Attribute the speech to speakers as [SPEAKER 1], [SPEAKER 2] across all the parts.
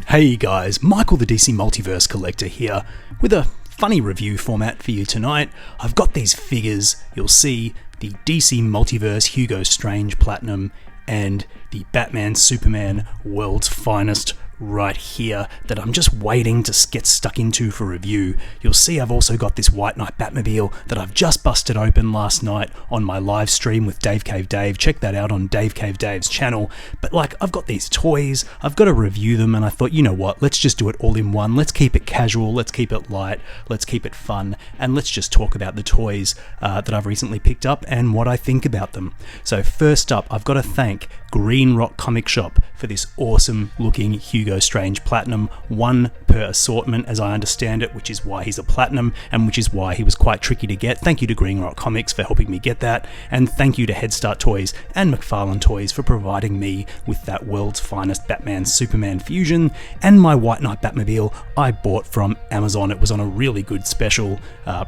[SPEAKER 1] Hey guys, Michael the DC Multiverse Collector here with a funny review format for you tonight. I've got these figures. You'll see the DC Multiverse Hugo Strange Platinum and the Batman Superman World's Finest right here that I'm just waiting to get stuck into for review. You'll see I've also got this White Knight Batmobile that I've just busted open last night on my live stream with Dave Cave Dave. Check that out on Dave Cave Dave's channel. But I've got these toys, I've got to review them, and I thought, you know what, let's just do it all in one. Let's keep it casual, let's keep it light, let's keep it fun, and let's just talk about the toys that I've recently picked up and what I think about them. So first up, I've got to thank Green Rock Comic Shop for this awesome looking Hugo Strange Platinum, one per assortment as I understand it, which is why he's a platinum and which is why he was quite tricky to get. Thank you to Green Rock Comics for helping me get that, and thank you to Head Start Toys and Mcfarlane Toys for providing me with that World's Finest Batman Superman fusion. And my White Knight Batmobile I bought from Amazon. It was on a really good special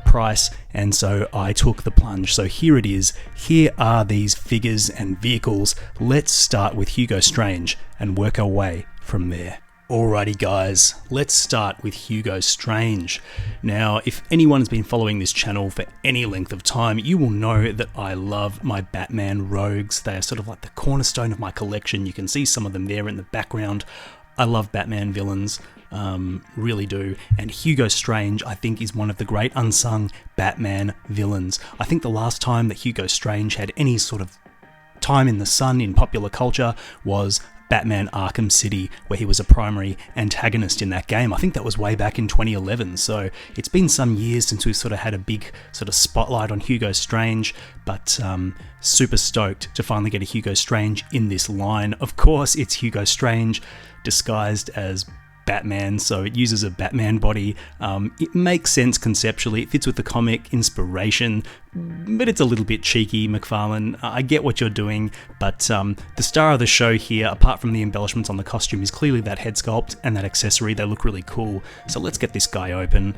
[SPEAKER 1] price, and so I took the plunge. So here it is. Here are these figures and vehicles. Let's start with Hugo Strange and work our way from there. Alrighty guys, let's start with Hugo Strange. Now, if anyone has been following this channel for any length of time, you will know that I love my Batman rogues. They are sort of like the cornerstone of my collection. You can see some of them there in the background. I love Batman villains, really do. And Hugo Strange, I think, is one of the great unsung Batman villains. I think the last time that Hugo Strange had any sort of time in the sun in popular culture was Batman Arkham City, where he was a primary antagonist in that game. I think that was way back in 2011, so it's been some years since we've sort of had a big sort of spotlight on Hugo Strange, but super stoked to finally get a Hugo Strange in this line. Of course, it's Hugo Strange disguised as Batman, so it uses a Batman body. It makes sense conceptually, it fits with the comic inspiration, but it's a little bit cheeky, Mcfarlane. I get what you're doing, but the star of the show here, apart from the embellishments on the costume, is clearly that head sculpt and that accessory. They look really cool, so let's get this guy open.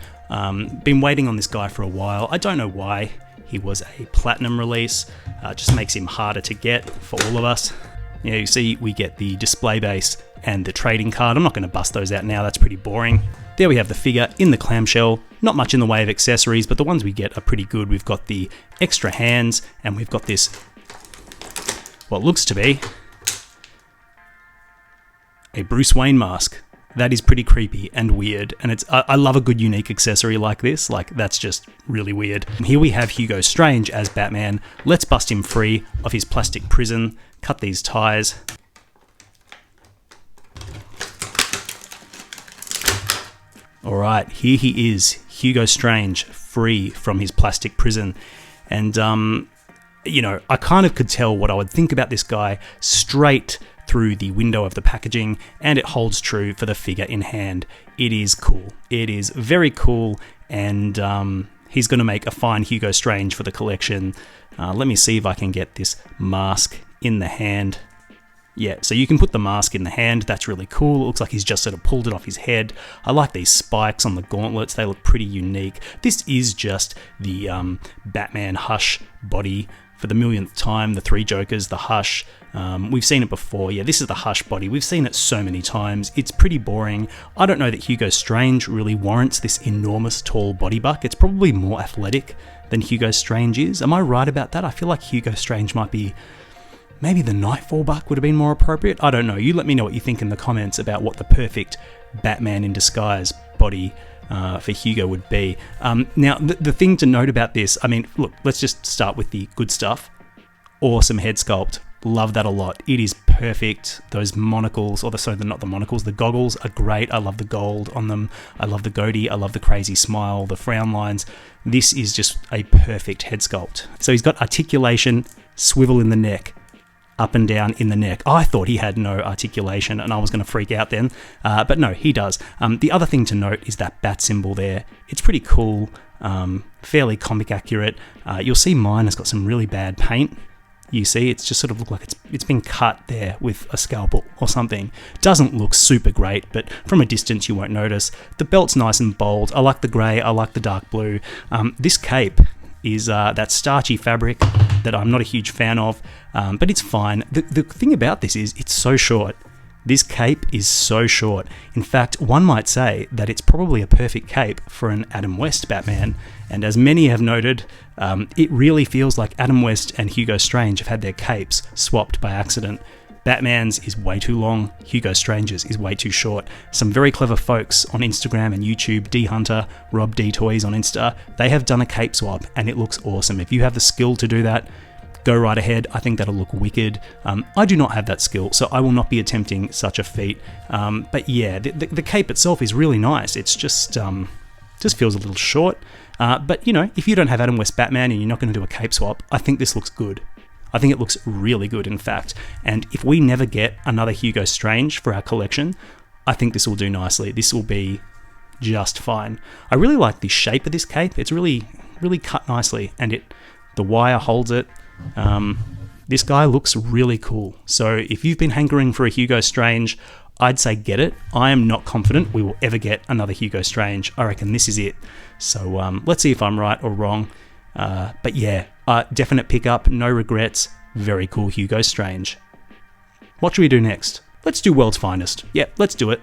[SPEAKER 1] Been waiting on this guy for a while. I don't know why he was a platinum release. Just makes him harder to get for all of us. Yeah, you see we get the display base and the trading card. I'm not going to bust those out now, that's pretty boring. There we have the figure in the clamshell. Not much in the way of accessories, but the ones we get are pretty good. We've got the extra hands, and we've got this, what looks to be a Bruce Wayne mask. That is pretty creepy and weird, and I love a good unique accessory like this. That's just really weird. And here we have Hugo Strange as Batman. Let's bust him free of his plastic prison, cut these ties. Alright, here he is, Hugo Strange, free from his plastic prison. And, you know, I kind of could tell what I would think about this guy straight through the window of the packaging, and it holds true for the figure in hand. It is cool. It is very cool, and he's going to make a fine Hugo Strange for the collection. Let me see if I can get this mask in the hand. Yeah, so you can put the mask in the hand. That's really cool. It looks like he's just sort of pulled it off his head. I like these spikes on the gauntlets. They look pretty unique. This is just the Batman Hush body. For the millionth time, the three Jokers, the Hush. We've seen it before. Yeah, this is the Hush body. We've seen it so many times. It's pretty boring. I don't know that Hugo Strange really warrants this enormous tall body buck. It's probably more athletic than Hugo Strange is. Am I right about that? I feel like Hugo Strange might be... Maybe the Nightfall buck would have been more appropriate. I don't know. You let me know what you think in the comments about what the perfect Batman in disguise body for Hugo would be. Now, the thing to note about this, I mean, look, let's just start with the good stuff. Awesome head sculpt. Love that a lot. It is perfect. Those monocles, not the monocles, the goggles are great. I love the gold on them. I love the goatee. I love the crazy smile, the frown lines. This is just a perfect head sculpt. So he's got articulation, swivel in the neck, up and down in the neck. I thought he had no articulation and I was going to freak out then, but no, he does. The other thing to note is that bat symbol there. It's pretty cool, fairly comic accurate. You'll see mine has got some really bad paint. You see, it's just sort of look like it's been cut there with a scalpel or something. Doesn't look super great, but from a distance you won't notice. The belt's nice and bold. I like the grey, I like the dark blue. This cape is that starchy fabric that I'm not a huge fan of, but it's fine. The thing about this is it's so short. This cape is so short. In fact, one might say that it's probably a perfect cape for an Adam West Batman. And as many have noted, it really feels like Adam West and Hugo Strange have had their capes swapped by accident. Batman's is way too long, Hugo Strange's is way too short. Some very clever folks on Instagram and YouTube, D Hunter, Rob D Toys on Insta, they have done a cape swap and it looks awesome. If you have the skill to do that, go right ahead. I think that'll look wicked. I do not have that skill, so I will not be attempting such a feat. But yeah, the cape itself is really nice. It's just feels a little short. But you know, if you don't have Adam West Batman and you're not going to do a cape swap, I think this looks good. I think it looks really good, in fact. And if we never get another Hugo Strange for our collection, I think this will do nicely. This will be just fine. I really like the shape of this cape. It's really, really cut nicely, and the wire holds it. This guy looks really cool. So if you've been hankering for a Hugo Strange, I'd say get it. I am not confident we will ever get another Hugo Strange. I reckon this is it. So let's see if I'm right or wrong. But yeah, definite pickup, no regrets. Very cool Hugo Strange. What should we do next? Let's do World's Finest. Yep, let's do it.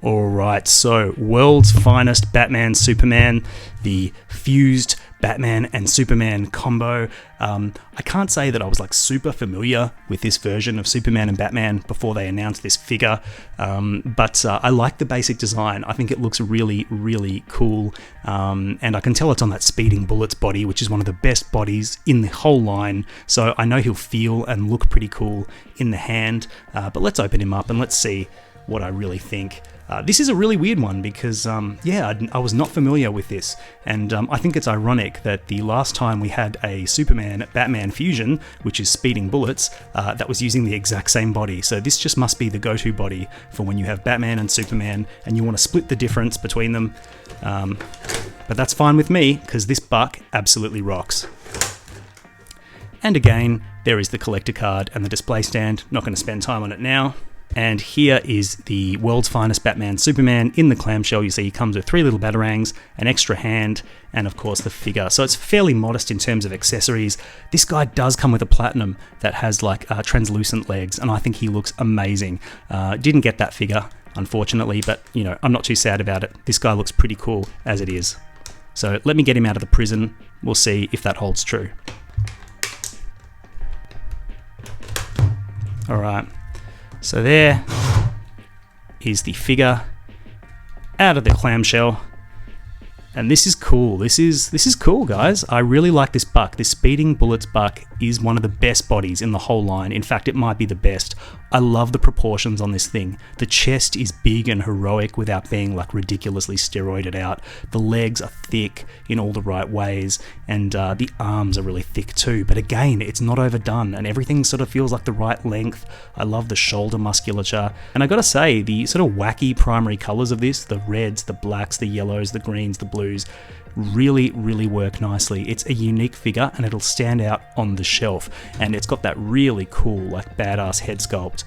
[SPEAKER 1] Alright, so World's Finest Batman Superman, the fused Batman and Superman combo. I can't say that I was like super familiar with this version of Superman and Batman before they announced this figure, but I like the basic design. I think it looks really, really cool, and I can tell it's on that Speeding Bullets body, which is one of the best bodies in the whole line, so I know he'll feel and look pretty cool in the hand, but let's open him up and let's see what I really think. This is a really weird one because, I was not familiar with this, and I think it's ironic that the last time we had a Superman-Batman fusion, which is Speeding Bullets, that was using the exact same body. So this just must be the go-to body for when you have Batman and Superman and you want to split the difference between them. But that's fine with me because this buck absolutely rocks. And again, there is the collector card and the display stand. Not going to spend time on it now. And here is the World's Finest Batman Superman in the clamshell. You see he comes with 3 little batarangs, an extra hand, and of course the figure. So it's fairly modest in terms of accessories. This guy does come with a platinum that has like translucent legs, and I think he looks amazing. Didn't get that figure, unfortunately, but you know, I'm not too sad about it. This guy looks pretty cool as it is. So let me get him out of the prison. We'll see if that holds true. All right. So there is the figure out of the clamshell, and this is cool. This is cool, guys. I really like this buck. This Speeding Bullets buck is one of the best bodies in the whole line. In fact, it might be the best. I love the proportions on this thing. The chest is big and heroic without being like ridiculously steroided out. The legs are thick in all the right ways, and the arms are really thick too. But again, it's not overdone, and everything sort of feels like the right length. I love the shoulder musculature, and I gotta say, the sort of wacky primary colors of this, the reds, the blacks, the yellows, the greens, the blues, really, really work nicely. It's a unique figure and it'll stand out on the shelf, and it's got that really cool like badass head sculpt,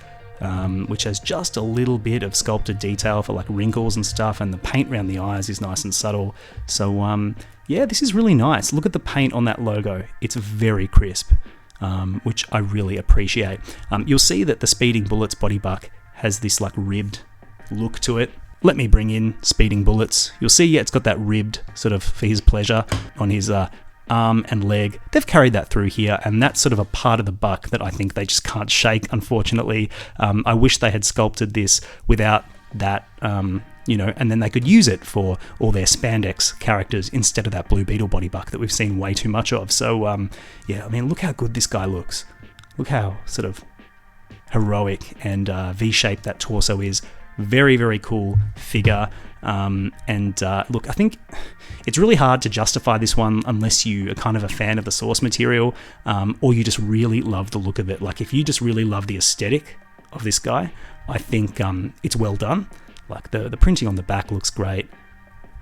[SPEAKER 1] which has just a little bit of sculpted detail for like wrinkles and stuff, and the paint around the eyes is nice and subtle. So yeah, this is really nice. Look at the paint on that logo. It's very crisp, which I really appreciate. You'll see that the Speeding Bullets body buck has this like ribbed look to it. Let me bring in Speeding Bullets. You'll see, yeah, it's got that ribbed sort of for his pleasure on his arm and leg. They've carried that through here, and that's sort of a part of the buck that I think they just can't shake, unfortunately. I wish they had sculpted this without that, you know, and then they could use it for all their spandex characters instead of that Blue Beetle body buck that we've seen way too much of. So, yeah, I mean, look how good this guy looks. Look how sort of heroic and V-shaped that torso is. Very, very cool figure. Look, I think it's really hard to justify this one unless you are kind of a fan of the source material, or you just really love the look of it. Like if you just really love the aesthetic of this guy, I think it's well done. Like the printing on the back looks great.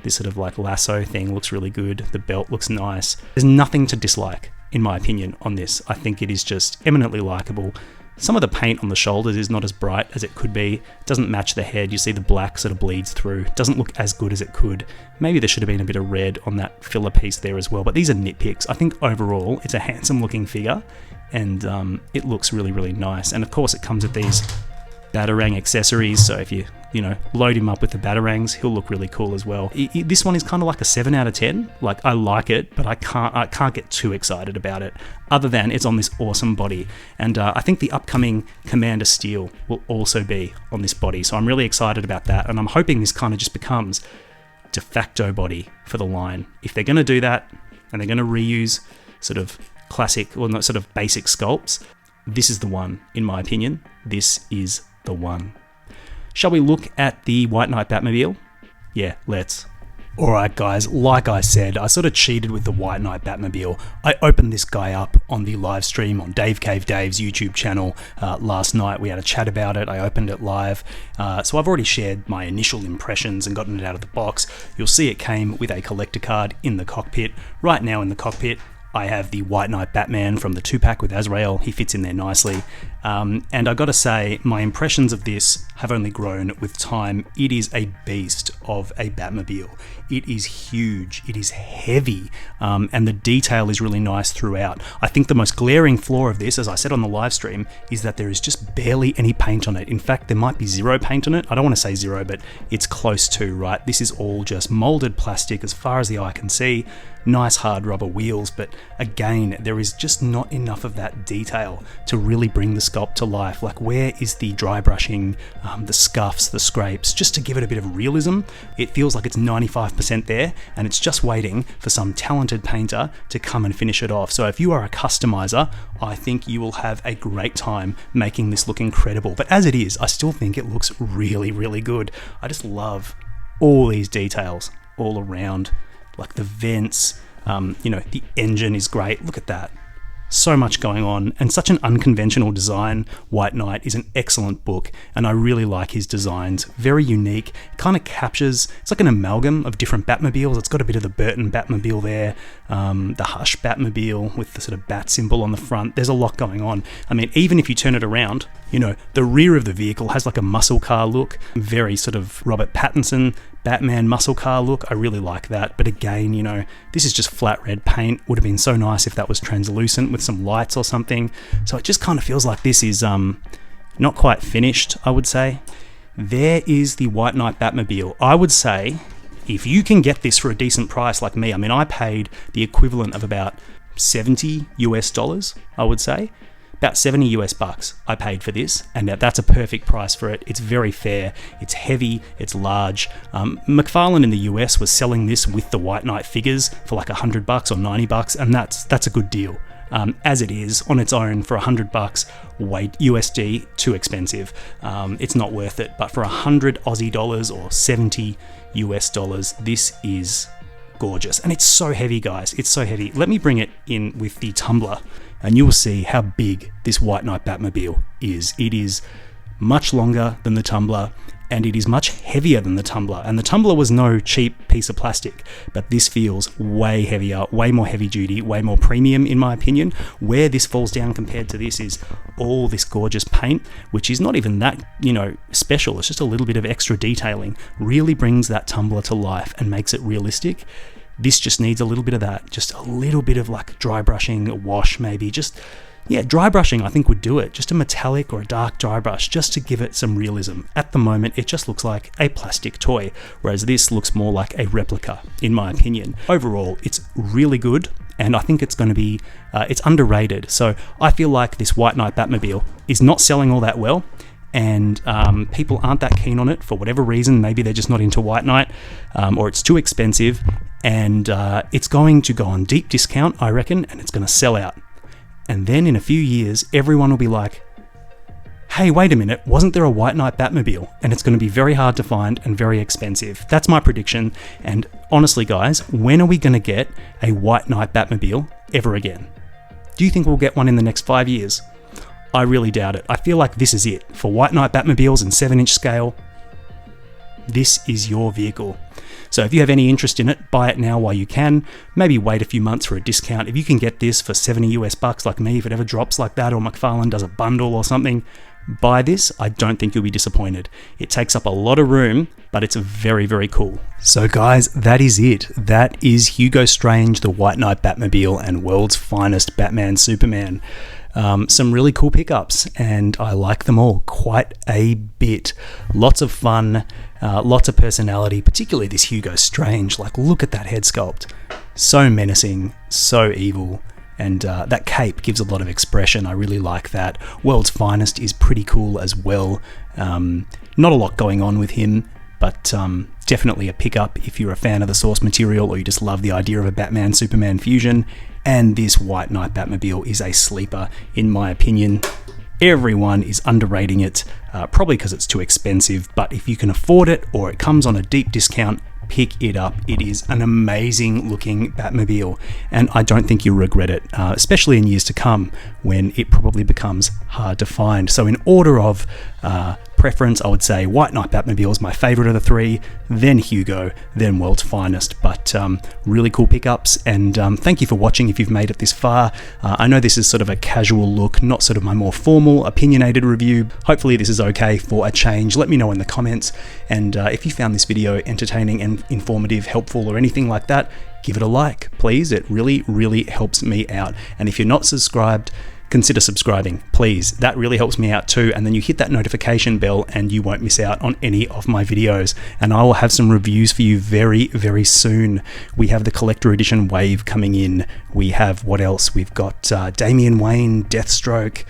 [SPEAKER 1] This sort of like lasso thing looks really good. The belt looks nice. There's nothing to dislike, in my opinion, on this. I think it is just eminently likable. Some of the paint on the shoulders is not as bright as it could be. It doesn't match the head. You see the black sort of bleeds through. It doesn't look as good as it could. Maybe there should have been a bit of red on that filler piece there as well, but these are nitpicks. I think overall it's a handsome looking figure, and it looks really, really nice. And of course it comes with these Batarang accessories, so if you load him up with the Batarangs, he'll look really cool as well. This one is kind of like a 7 out of 10. Like, I like it, but I can't get too excited about it, other than it's on this awesome body. And I think the upcoming Commander Steel will also be on this body, so I'm really excited about that, and I'm hoping this kind of just becomes de facto body for the line. If they're going to do that, and they're going to reuse sort of classic, or not sort of basic sculpts, this is the one, in my opinion. This is the one. Shall we look at the White Knight Batmobile? Yeah, let's. Alright guys, like I said, I sort of cheated with the White Knight Batmobile. I opened this guy up on the live stream on Dave Cave Dave's YouTube channel last night. We had a chat about it. I opened it live. So I've already shared my initial impressions and gotten it out of the box. You'll see it came with a collector card in the cockpit. Right now in the cockpit, I have the White Knight Batman from the 2-pack with Azrael. He fits in there nicely. And I gotta say, my impressions of this have only grown with time. It is a beast of a Batmobile. It is huge, it is heavy, and the detail is really nice throughout. I think the most glaring flaw of this, as I said on the live stream, is that there is just barely any paint on it. In fact, there might be zero paint on it. I don't want to say zero, but it's close to, right? This is all just molded plastic as far as the eye can see. Nice hard rubber wheels, but again, there is just not enough of that detail to really bring the sculpt to life. Like, where is the dry brushing, the scuffs, the scrapes, just to give it a bit of realism? It feels like it's 95% there, and it's just waiting for some talented painter to come and finish it off. So if you are a customizer, I think you will have a great time making this look incredible. But as it is, I still think it looks really, really good. I just love all these details all around. Like the vents, the engine is great. Look at that. So much going on, and such an unconventional design. White Knight is an excellent book, and I really like his designs. Very unique. It kind of captures, it's like an amalgam of different Batmobiles. It's got a bit of the Burton Batmobile there, the Hush Batmobile with the sort of bat symbol on the front. There's a lot going on. I mean, even if you turn it around, the rear of the vehicle has like a muscle car look, very sort of Robert Pattinson Batman muscle car look. I really like that. But again, this is just flat red paint. Would have been so nice if that was translucent with some lights or something. So it just kind of feels like this is not quite finished, I would say. There is the White Knight Batmobile. I would say, if you can get this for a decent price like me, I mean, I paid the equivalent of about $70 US, I would say. About 70 US bucks I paid for this, and that's a perfect price for it. It's very fair, it's heavy, it's large. Mcfarlane in the US was selling this with the White Knight figures for like $100 or $90, and that's a good deal. As it is, on its own, for $100, wait, USD, too expensive. It's not worth it, but for 100 Aussie dollars or 70 US dollars, this is gorgeous. And it's so heavy, guys, it's so heavy. Let me bring it in with the tumbler, and you will see how big this White Knight Batmobile is. It is much longer than the tumbler, and it is much heavier than the tumbler. And the tumbler was no cheap piece of plastic, but this feels way heavier, way more heavy duty, way more premium in my opinion. Where this falls down compared to this is all this gorgeous paint, which is not even that, special. It's just a little bit of extra detailing. Really brings that tumbler to life and makes it realistic. This just needs a little bit of that, just a little bit of like dry brushing, a wash maybe, dry brushing I think would do it, just a metallic or a dark dry brush, just to give it some realism. At the moment, it just looks like a plastic toy, whereas this looks more like a replica, in my opinion. Overall, it's really good, and I think it's going to be, it's underrated. So I feel like this White Knight Batmobile is not selling all that well, and people aren't that keen on it for whatever reason. Maybe they're just not into White Knight, or it's too expensive, and it's going to go on deep discount, I reckon, and it's going to sell out. And then in a few years, everyone will be like, hey, wait a minute, wasn't there a White Knight Batmobile? And it's going to be very hard to find and very expensive. That's my prediction. And honestly, guys, when are we going to get a White Knight Batmobile ever again? Do you think we'll get one in the next 5 years? I really doubt it. I feel like this is it. For White Knight Batmobiles in 7-inch scale, this is your vehicle. So if you have any interest in it, buy it now while you can. Maybe wait a few months for a discount. If you can get this for 70 US bucks like me, if it ever drops like that, or Mcfarlane does a bundle or something, buy this. I don't think you'll be disappointed. It takes up a lot of room, but it's very, very cool. So guys, that is it. That is Hugo Strange, the White Knight Batmobile, and world's finest Batman Superman. Some really cool pickups, and I like them all quite a bit. Lots of fun, lots of personality, particularly this Hugo Strange. Like, look at that head sculpt. So menacing, so evil. And that cape gives a lot of expression. I really like that. World's Finest is pretty cool as well. Not a lot going on with him, but definitely a pickup if you're a fan of the source material or you just love the idea of a Batman-Superman fusion. And this White Knight Batmobile is a sleeper, in my opinion. Everyone is underrating it, probably because it's too expensive, but if you can afford it or it comes on a deep discount, pick it up. It is an amazing looking Batmobile, and I don't think you'll regret it, especially in years to come when it probably becomes hard to find. So in order of preference, I would say White Knight Batmobile is my favorite of the three, then Hugo, then World's Finest. But really cool pickups, and thank you for watching if you've made it this far. I know this is sort of a casual look, not sort of my more formal, opinionated review. Hopefully this is okay for a change. Let me know in the comments, and if you found this video entertaining and informative, helpful, or anything like that, give it a like, please. It really, really helps me out. And if you're not subscribed, consider subscribing, please. That really helps me out too. And then you hit that notification bell and you won't miss out on any of my videos. And I will have some reviews for you very, very soon. We have the collector edition wave coming in. We have, what else? We've got Damian Wayne, Deathstroke,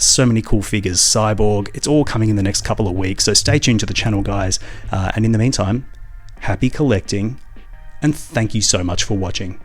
[SPEAKER 1] so many cool figures, Cyborg. It's all coming in the next couple of weeks. So stay tuned to the channel, guys. And in the meantime, happy collecting, and thank you so much for watching.